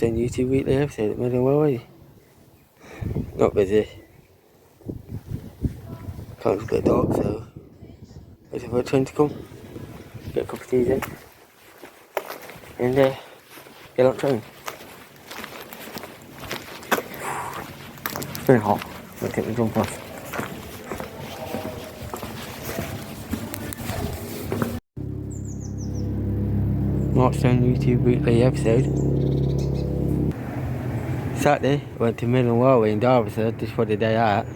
10 YouTube weekly episode at Middle Way. Not busy. Can't just get dark, so waiting for a train to come. Get a cup of tea in. And get on train. It's very hot. I'm gonna take my jumper off. March 10 YouTube weekly episode. Saturday, went to Middle Railway in Derbyshire just for the day out.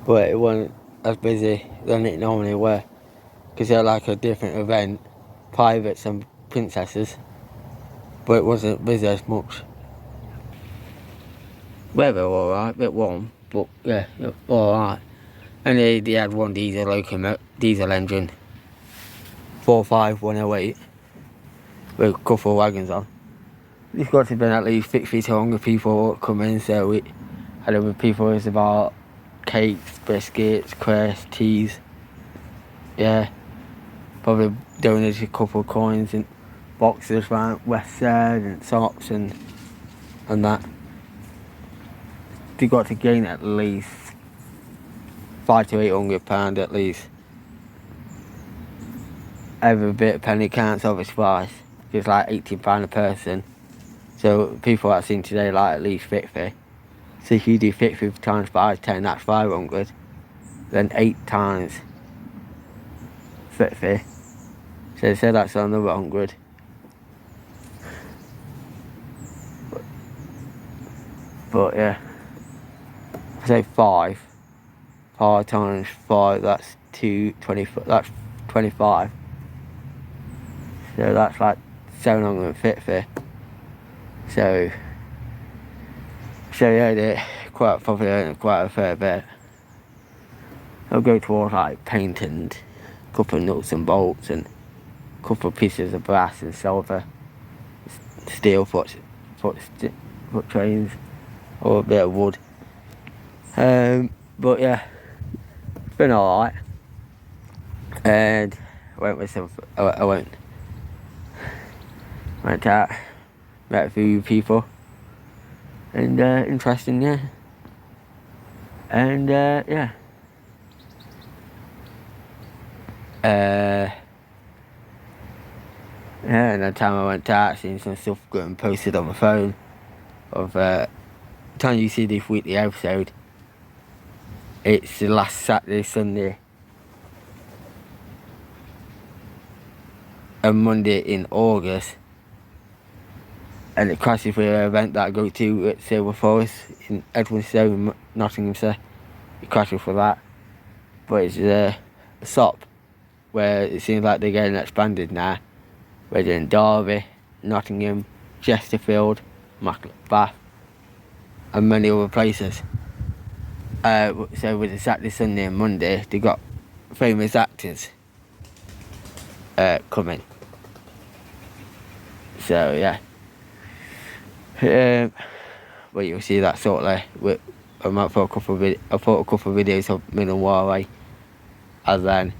But it wasn't as busy than it normally were. Because they're like a different event, privates and princesses. But it wasn't busy as much. Weather alright, a bit warm, but yeah, alright. And they had one diesel engine, 45108, with a couple of wagons on. There's got to have been at least 60 to 100 people coming, so we had other people. It was about cakes, biscuits, cress, teas. Yeah, probably donated a couple of coins and boxes around West Side and socks and that. They got to gain at least £500 to £800 at least. Every bit of penny counts of its price. It's like £18 a person. So people I've seen today like at least 50. So if you do 50 times 5, 10, that's 500. Then 8 times 50. So they said that's another 100. But yeah. I say 5 times 5, that's 20, that's 25. So that's like 750. So yeah, they're probably earning quite a fair bit. I'll go towards like paint and a couple of nuts and bolts and a couple of pieces of brass and silver, steel foot trains, or a bit of wood. But yeah, it's been alright. And I went with went out, met a few people, and interesting, yeah. And yeah. Yeah, and the time I went out, seen some stuff getting posted on my phone of time you see this weekly episode. It's the last Saturday, Sunday and Monday in August, and it crashes with an event that I go to at Silver Forest in Edwinstowe, Nottinghamshire. It crashes for that, but it's a SOP where it seems like they're getting expanded now. We're in Derby, Nottingham, Chesterfield, Bath, and many other places. So with the Saturday, Sunday and Monday, they got famous actors coming. So yeah. Well, you'll see that shortly. I might put a couple of videos of Middle Warway, and then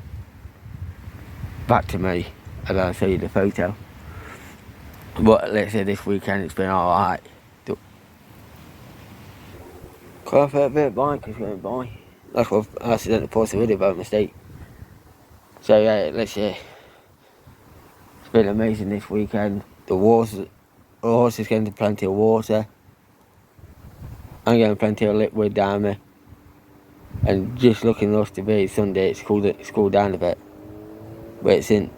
back to me, and I'll show you the photo. But let's say this weekend it's been alright. Quite a fair bit of bikers went by. That's what I accidentally posted a video about mistake. So yeah, let's say it's been amazing this weekend. The horse is getting plenty of water. I'm getting plenty of liquid down me. And just looking enough to be Sunday, it's cooled down a bit. But it's in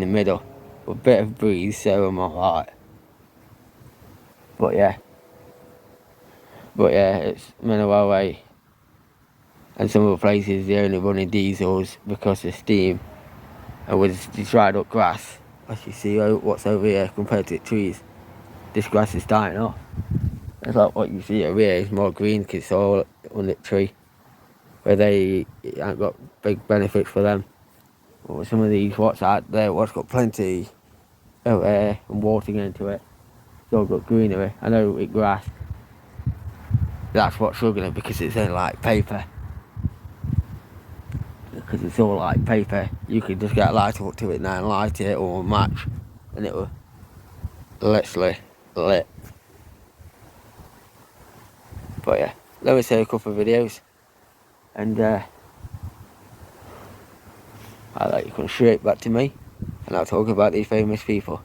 the middle. A bit of breeze, so I'm alright. But yeah, it's Middle Way. And some other places they're only running diesels because of steam. And with the dried up grass, as you see what's over here compared to the trees, this grass is dying off. It's like what you see over here is more green because it's all on the tree. Where they ain't got big benefits for them. Or some of these what's out there, what's got plenty of air and water into it, it's all got greenery. I know with grass, that's what's struggling because it's only like paper. Because it's all like paper, you can just get a light up to it now and light it or a match, and it will literally lit. But yeah, let me say a couple of videos, and I'll let you come straight back to me, and I'll talk about these famous people.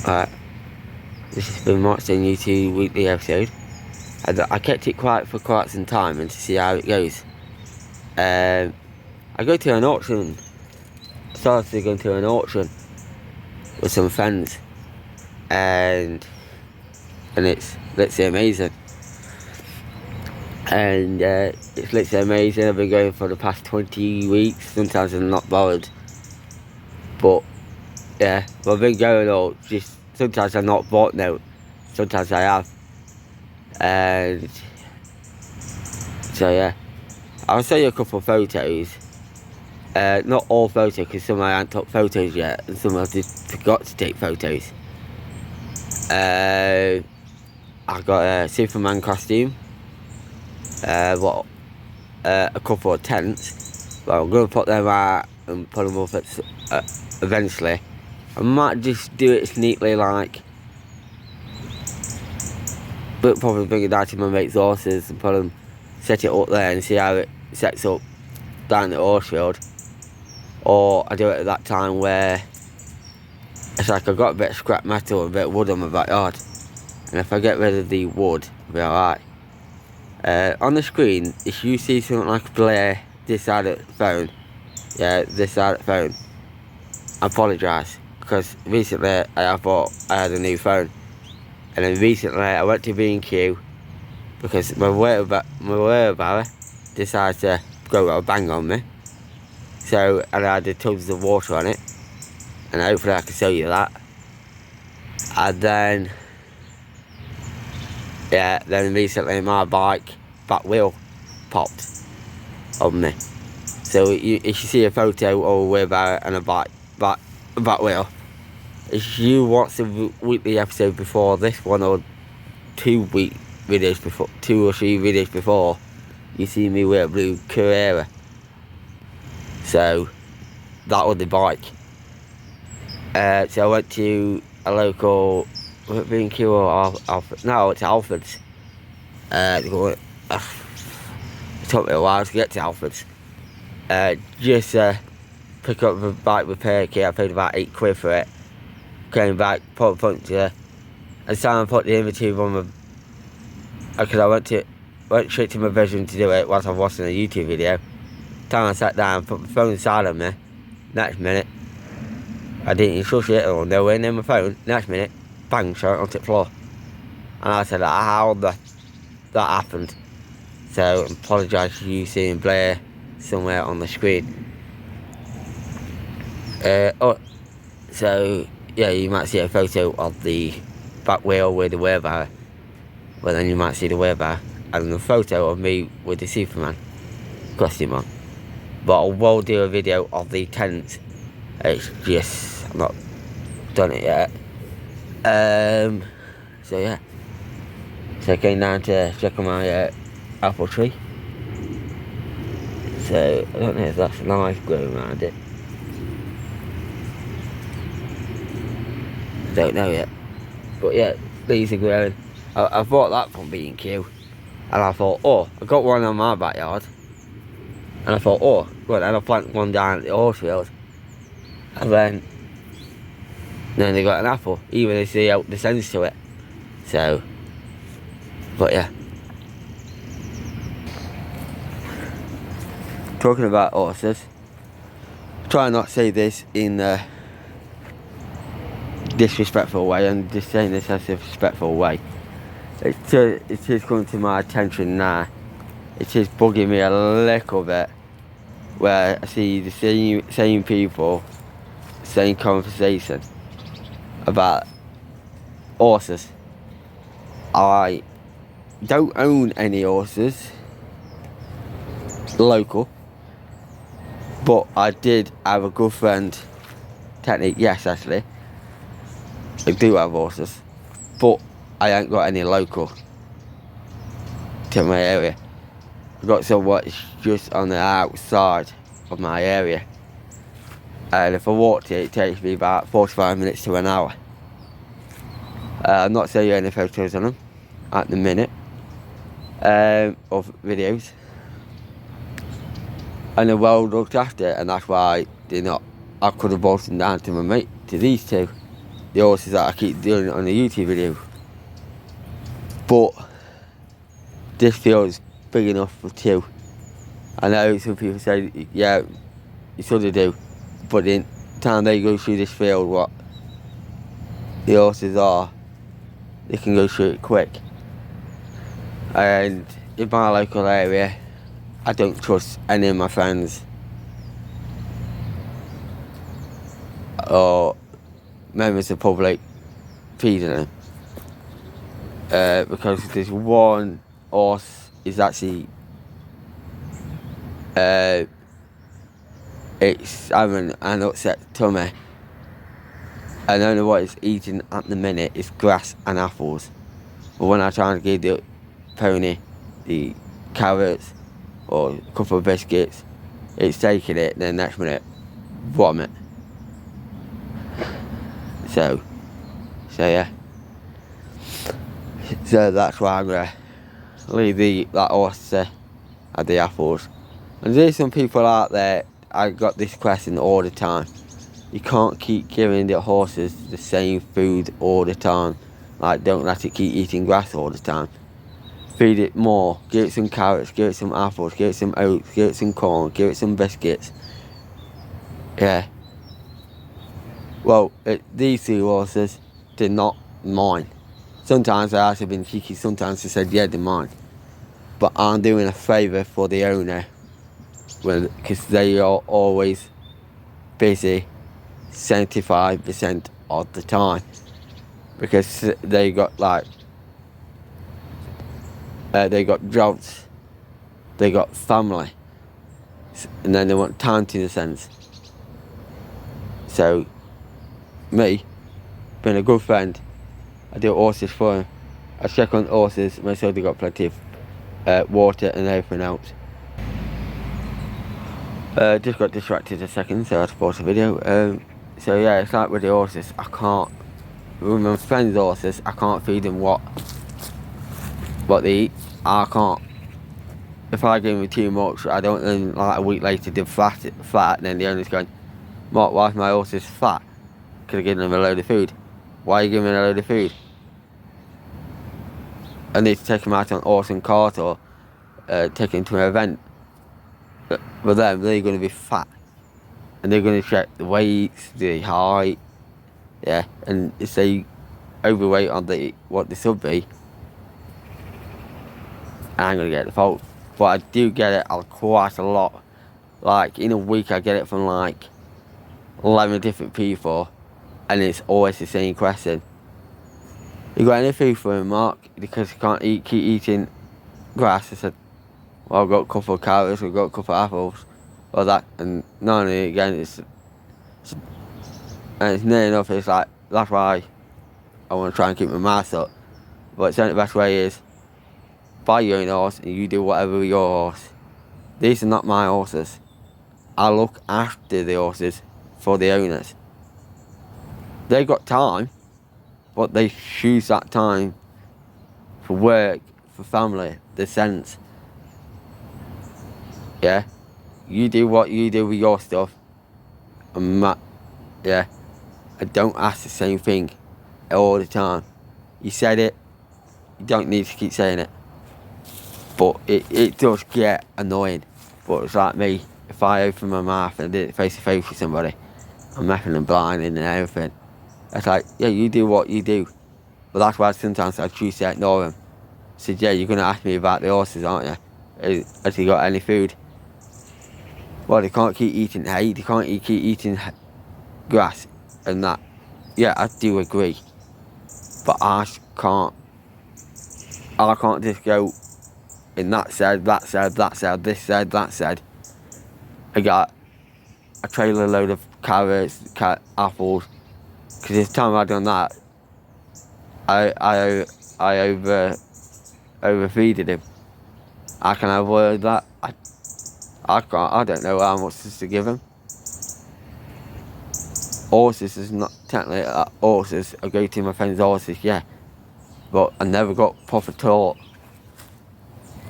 Alright, this has been watching YouTube weekly episode. I kept it quiet for quite some time and to see how it goes. I go to an auction, started going to an auction with some friends, and it's literally amazing. And it's literally amazing. I've been going for the past 20 weeks. Sometimes I'm not bothered, but yeah, I've been going all just. Sometimes I'm not bought now, sometimes I have, and so yeah, I'll show you a couple of photos. Not all photos, because some I haven't took photos yet, and some I've just forgot to take photos. I got a Superman costume. A couple of tents. Well, I'm going to put them out and put them up eventually. I might just do it neatly, like, but probably bring it down to my mate's horses and set it up there and see how it sets up down the horse field. Or I do it at that time where it's like I've got a bit of scrap metal and a bit of wood on my backyard, and if I get rid of the wood, I'll be alright. On the screen, if you see something like a glare this side of the phone, yeah, this side of the phone, I apologise, because recently I had a new phone, and then recently I went to B&Q because my wheelbarrow decided to go with a bang on me. So, and I had tons of water on it, and hopefully I can show you that. And then, yeah, then recently my back wheel popped on me. So if you see a photo of a wheelbarrow and a back wheel, if you watch the weekly episode before this one, or 2 or 3 videos before, you see me with a blue Carrera. So that was the bike. So I went to a local, B&Q or Alfred? No, it's Alfred's. It took me a while to get to Alfred's. Just pick up the bike repair kit. I paid about £8 for it. Came back, put a puncture, and Simon put the inventory on my. Because I went straight to my bedroom to do it whilst I was watching a YouTube video. Time I sat down, put my phone inside of me. Next minute, I didn't even shush it or nowhere near my phone. Next minute, bang, shot onto the floor. And I said, how the that happened. So I apologise for you seeing Blair somewhere on the screen. So yeah, you might see a photo of the back wheel with the wheelbarrow. Well, then you might see the wheelbarrow and a photo of me with the Superman costume on. But I will do a video of the tents. It's just I've not done it yet. So yeah. So I came down to check on my apple tree. So I don't know if that's nice growing around it. Don't know yet. But yeah, these are growing. I bought that from B&Q. And I thought, oh, I got one on my backyard. And I thought, oh, good, and I'll plant one down at the horse field. And then they got an apple, even if they out the sense to it. So, but yeah. Talking about horses, try not to say this in a disrespectful way. I'm just saying this as a respectful way. It is coming to my attention now. It is bugging me a little bit, where I see the same people, same conversation about horses. I don't own any horses local, but I did have a good friend. Technically, yes, actually, I do have horses, but I ain't got any local to my area. I've got somewhat just on the outside of my area, and if I walked it takes me about 45 minutes to an hour. I'm not showing you any photos on them at the minute, of videos, and they're well looked after, and that's why they're not. I could have brought them down to my mate, to these two, the horses that I keep doing on the YouTube video. But this field's big enough for two. I know some people say, yeah, you sort of do, but in time they go through this field, what the horses are, they can go through it quick. And in my local area, I don't trust any of my friends or members of the public feeding them. Because there's one horse is actually it's having an upset tummy, and only what it's eating at the minute is grass and apples. But when I try to give the pony the carrots or a couple of biscuits, it's taking it, then next minute vomit. So yeah. So that's why I'm gonna leave that horse at the apples. And there's some people out there, I got this question all the time. You can't keep giving the horses the same food all the time. Like, don't let it keep eating grass all the time. Feed it more. Give it some carrots, give it some apples, give it some oats, give it some corn, give it some biscuits. Yeah. Well, these two horses, they're not mine. Sometimes I have been cheeky, sometimes I said, yeah, they're mine. But I'm doing a favour for the owner, because they are always busy 75% of the time. Because they got they got jobs, they got family, and then they want time to the sense. So, me, being a good friend, I do horses for them. I check on horses, make sure they got plenty of water and everything else. Just got distracted a second, so I had to pause the video. So yeah, it's like with the horses, I can't, with my friend's horses, I can't feed them what they eat. I can't. If I give them too much, I don't, then like a week later they're fat, and then the owner's going, Mark, why is my horses fat? Could have given them a load of food. Why are you giving them a load of food? I need to take them out on horse and cart, or take them to an event. But for them, they're going to be fat. And they're going to check the weights, the height, yeah. And if they overweight on what they should be, I'm gonna get the fault. But I do get it quite a lot. Like in a week I get it from like 11 different people, and it's always the same question. You got any food for him, Mark? Because you can't keep eating grass. I said, well, I've got a couple of carrots, I've got a couple of apples, or that, and none of it again. It's near enough. It's like, that's why I want to try and keep my mouth shut. But the best way is buy your own horse and you do whatever with your horse. These are not my horses. I look after the horses for the owners. They've got time, but they choose that time for work, for family, the sense. Yeah, you do what you do with your stuff, and yeah, I don't ask the same thing all the time. You said it, you don't need to keep saying it. But it does get annoying. But it's like me, if I open my mouth and did it face to face with somebody, I'm effing and blinding and everything. It's like, yeah, you do what you do. But that's why sometimes I choose to ignore them. I said, yeah, you're going to ask me about the horses, aren't you? Has he got any food? Well, they can't keep eating hay, they can't keep eating grass and that. Yeah, I do agree. But I can't just go in that said, this said, that said. I got a trailer load of carrots, apples. Because this time I've done that, I overfeeded him. How can I avoid that? I can't. I don't know how much to give him. Horses is not technically horses. I go to my friend's horses, yeah, but I never got proper taught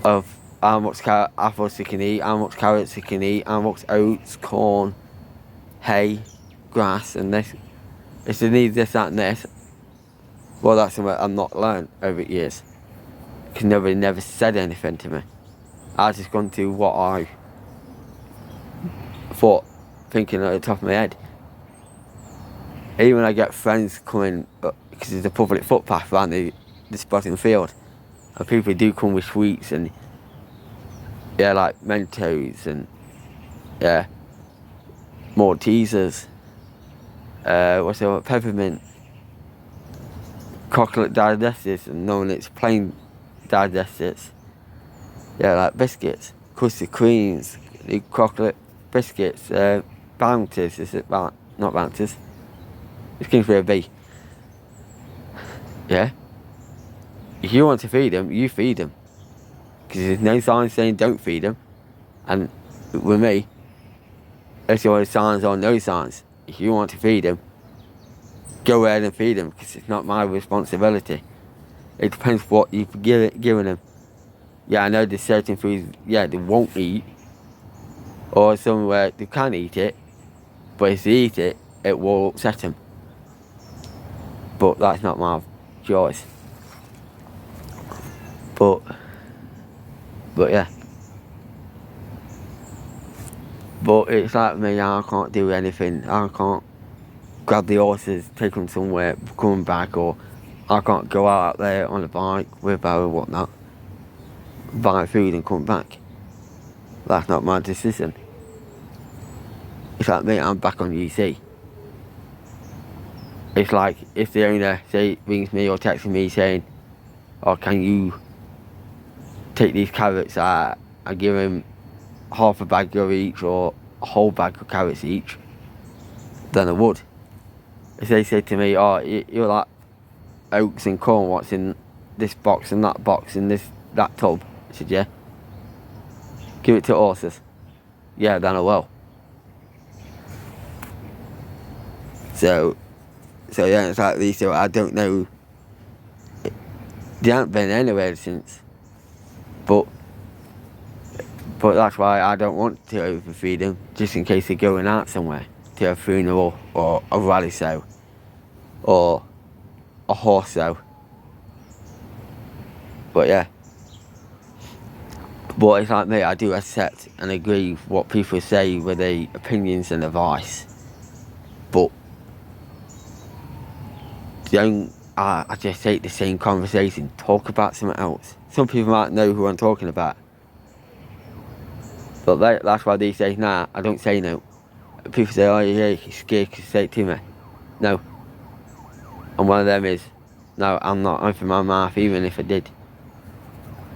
of how much apples he can eat, how much carrots he can eat, how much oats, corn, hay, grass, and this. If he needs this, that, and this, well, that's something I've not learned over years. Because nobody never said anything to me. I just gone to what I thought, thinking at the top of my head. Even when I get friends coming, because there's a public footpath around the spotting field, and people do come with sweets and, yeah, like Mentos and, yeah, Maltesers, what's the other, peppermint, chocolate digestives, and knowing it's plain digestives, yeah, like biscuits, custard creams, chocolate biscuits, Bounties, is it? Not Bounties. It begins with a B. Yeah. If you want to feed them, you feed them. Because there's no sign saying don't feed them. And with me, there's always signs or no signs. If you want to feed them, go ahead and feed them. Because it's not my responsibility. It depends what you've given them. Yeah, I know there's certain foods, yeah, they won't eat. Or somewhere they can eat it. But if they eat it, it will upset them. But that's not my choice. But yeah. But it's like me, I can't do anything. I can't grab the horses, take them somewhere, come back, or I can't go out there on a bike, wheelbarrow or whatnot, buy food and come back. That's not my decision. It's like me, I'm back on UC. It's like if the owner rings me or texts me saying, oh, can you take these carrots out and give him half a bag of each or a whole bag of carrots each, then I would. If they say to me, oh, you're like oats and corn, what's in this box and that box and that tub? I said, yeah. Give it to horses. Yeah, then I will. So yeah, it's like these two, I don't know. They haven't been anywhere since. But that's why I don't want to overfeed them, just in case they're going out somewhere to a funeral or a rally show or a horse show. But yeah. But it's like me, I do accept and agree with what people say with their opinions and advice. But I just hate the same conversation. Talk about something else. Some people might know who I'm talking about. But that's why they say, nah, I don't say no. People say, oh yeah, you're scared to say it to me. No. And one of them is, no, I'm not opening my mouth even if I did.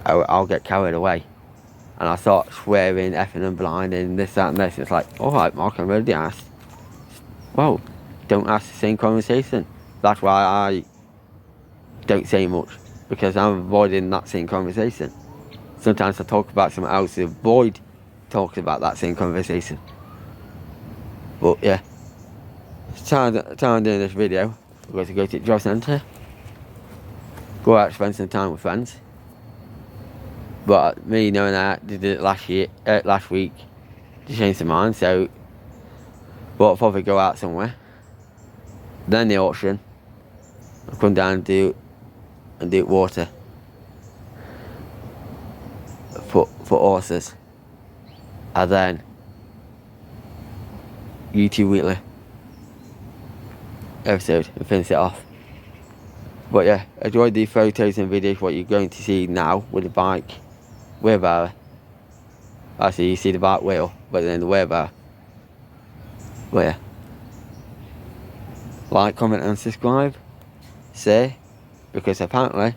I'll get carried away. And I start swearing, effing and blinding, this, that and this. It's like, alright Mark, I'm already asked. Well, don't ask the same conversation. That's why I don't say much. Because I'm avoiding that same conversation. Sometimes I talk about something else to avoid talking about that same conversation. But yeah. Time I'm doing this video, I'm going to go to the job centre. Go out, spend some time with friends. But me knowing that I did it last week, just changed my mind. So, but I'll probably go out somewhere. Then the auction. I'll come down and do water for horses. And then YouTube weekly episode and finish it off. But yeah, enjoy the photos and videos what you're going to see now with the bike wheelbarrow. Actually, you see the bike wheel, but then the wheelbarrow. But yeah, like, comment and subscribe. Say, because apparently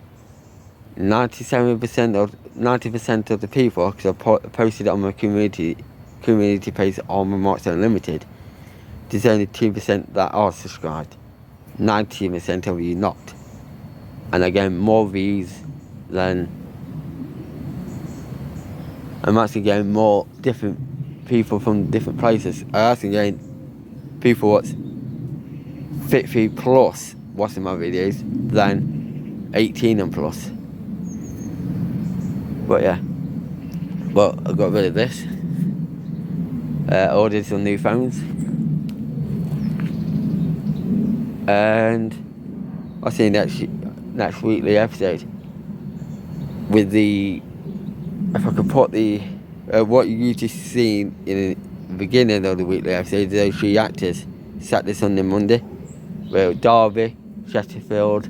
90% of the people, because I posted it on my community page on my Marks Unlimited, there's only 2% that are subscribed. 90% of you not. And I get more views than I'm actually getting more different people from different places. I'm actually getting people what's 50 plus watching my videos than 18 and plus. But yeah, well, I got rid of this. Ordered some new phones. And I'll see you next weekly episode with the, if I could put the what you just seen in the beginning of the weekly episode, those 3 actors, Saturday, Sunday, Monday, well, Derby, Chesterfield,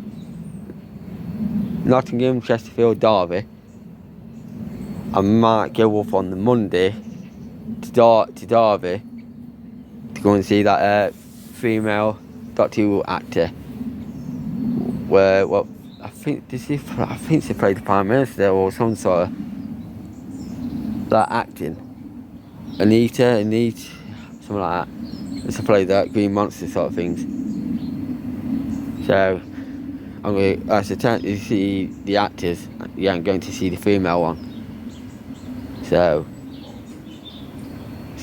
Nottingham, Chesterfield, Derby. I might go up on the Monday to Derby to go and see that female Doctor Who actor. Where, well, I think she played the Prime Minister or some sort of that acting. Anita, something like that. She played that Green Monster sort of things. So I'm going to see the actors. Yeah, I'm going to see the female one. So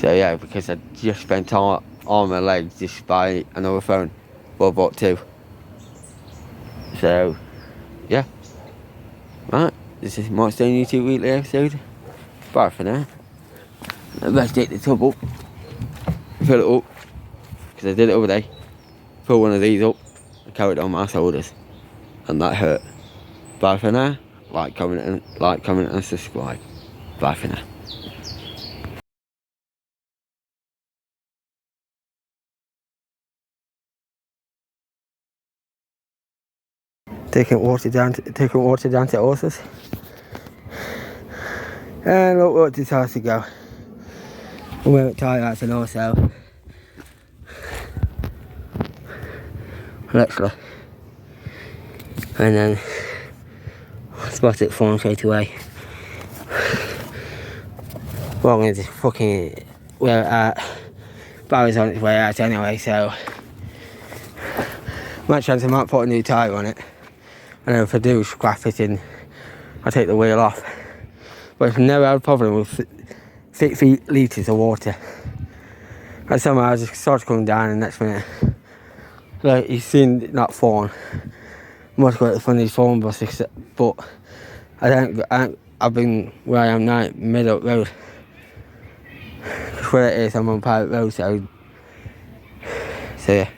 yeah, because I just spent all my legs just by another phone. Well, I bought 2. So yeah. Right, this is my Stone YouTube weekly episode. Bye for now. Let's take the tub up, fill it up, because I did it the other day. Fill one of these up and carry it on my shoulders, and that hurt. Bye for now. Like, comment and subscribe. Bye for now. Taking water down to horses. And look what this has to go. We went tired out to north south. Literally. And then spot it falling straight away. Well, I'm gonna just fucking Barry's on its way out anyway, so much chance I might put a new tyre on it. And then if I do scrap it in, I'll take the wheel off. But I've never had a problem with 60 litres of water. And somehow I just started coming down and next minute, like, you've seen that phone. Must go at the front of his phone bus, but I've been where I am now, mid-up road. Where it is, I'm on private road, so yeah.